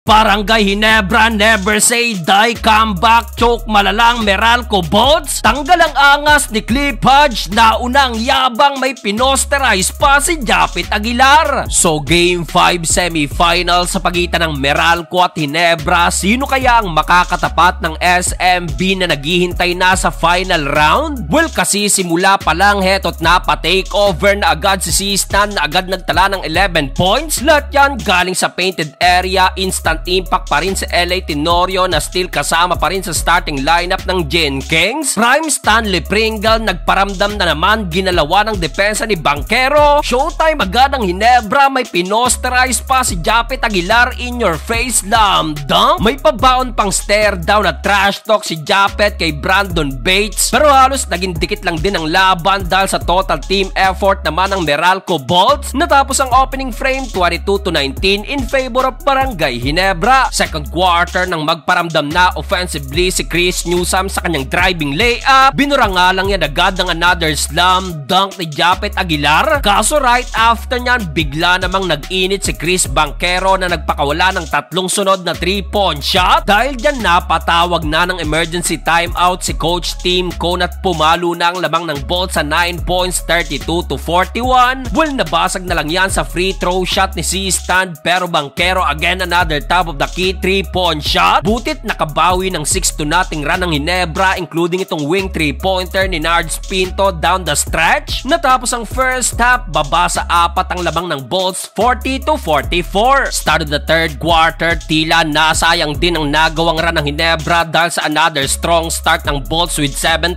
Barangay Ginebra, never say die, comeback, choke malalang Meralco Bolts. Tanggal ang angas ni Cliff Hodge, naunang yabang may pinosterize pa si Japet Aguilar. So Game 5 semifinal sa pagitan ng Meralco at Ginebra, sino kaya ang makakatapat ng SMB na naghihintay na sa final round? Well, kasi simula pa lang heto't napa-takeover na agad si C-Stand na agad nagtala ng 11 points. Lahat yan galing sa painted area, instant impact pa rin si LA Tenorio na still kasama pa rin sa starting lineup ng Gen Kings. Prime Stanley Pringle nagparamdam na naman, ginalawa ng depensa ni Banquero. Showtime agad ng Ginebra, may pinosterize pa si Japet Aguilar, in your face slam dunk. May pabaon pang stare down at trash talk si Japet kay Brandon Bates, pero halos naging dikit lang din ang laban dahil sa total team effort naman ng Meralco Bolts. Natapos ang opening frame 22-19 in favor of Barangay Ginebra. Second quarter nang magparamdam na offensively si Chris Newsome sa kanyang driving layup, binura nga lang yan agad ng another slam dunk ni Japet Aguilar. Kaso right after nyan, bigla namang nag-init si Chris Banquero na nagpakawala ng tatlong sunod na 3-point shot. Dahil dyan napatawag na ng emergency timeout si Coach Tim Cone at pumalo na ang lamang ng Bolts sa 9 points, 32-41. Well, nabasag na lang yan sa free throw shot ni C-Stand, pero Banquero again another top of the key 3-point shot. Butit nakabawi ng 6-0 run ng Ginebra, including itong wing 3-pointer ni Nards Pinto down the stretch. Natapos ang first half, baba sa 4 ang lamang ng Bolts, 40-44. Start of the third quarter, tila nasayang din ang nagawang run ng Ginebra dahil sa another strong start ng Bolts with 7-0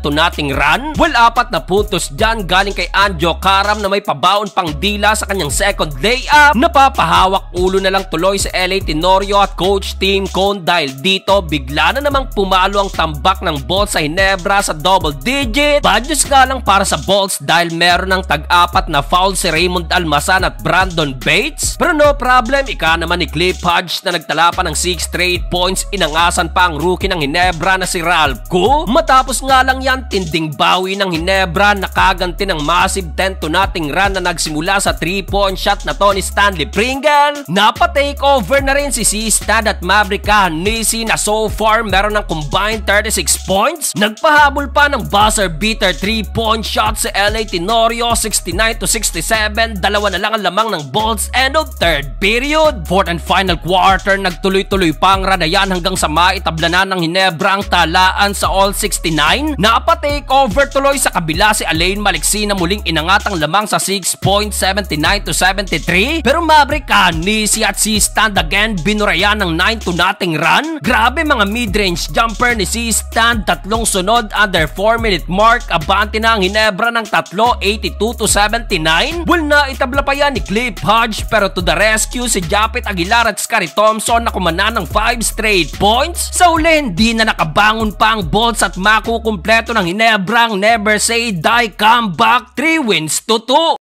run. Well, 4 na puntos dyan galing kay Anjo Karam na may pabaon pang dila sa kanyang second layup. Napapahawak ulo na lang tuloy sa LA Tenorio at Coach Tim Cone dahil dito bigla na namang pumalo ang tambak ng Bolts sa Ginebra sa double digit. Bad news nga lang para sa Bolts dahil meron ng tag-4 na foul si Raymond Almasan at Brandon Bates. Pero no problem, ika naman ni Cliff Hodge na nagtala pa ng 6 straight points. Inangasan pa ang rookie ng Ginebra na si Ralph Koo. Matapos nga lang yan, tinding bawi ng Ginebra, nakaganti ng massive 10-0 run na nagsimula sa 3-point shot na to ni Stanley Pringle. Napa-takeover na rin si C-Stand at Maverick Hanisi na so far meron ng combined 36 points. Nagpahabol pa ng buzzer beater 3-point shot si LA Tenorio, 69-67. Dalawa na lang ang lamang ng Bolts end of third period. Fourth and final quarter, nagtuloy-tuloy pa ang ranayan hanggang sa maitablanan ng Ginebra ang talaan sa all 69. Napa-takeover tuloy sa kabila si Alain Maliksi na muling inangat ang lamang sa 6 points, 79-73. Pero Maverick Hanisi at C-Stand again binurayan ng 9-0 run. Grabe mga mid-range jumper ni C-Stand, tatlong sunod under 4-minute mark. Abante na ang Ginebra ng tatlo, 82-79. Well, na itabla pa yan ni Cliff Hodge, pero to the rescue si Japet Aguilar at Scottie Thompson na kumana ng 5 straight points. Sa uli, hindi na nakabangon pa ang Bolts at makukumpleto ng Ginebra ang never say die comeback, 3 wins to 2.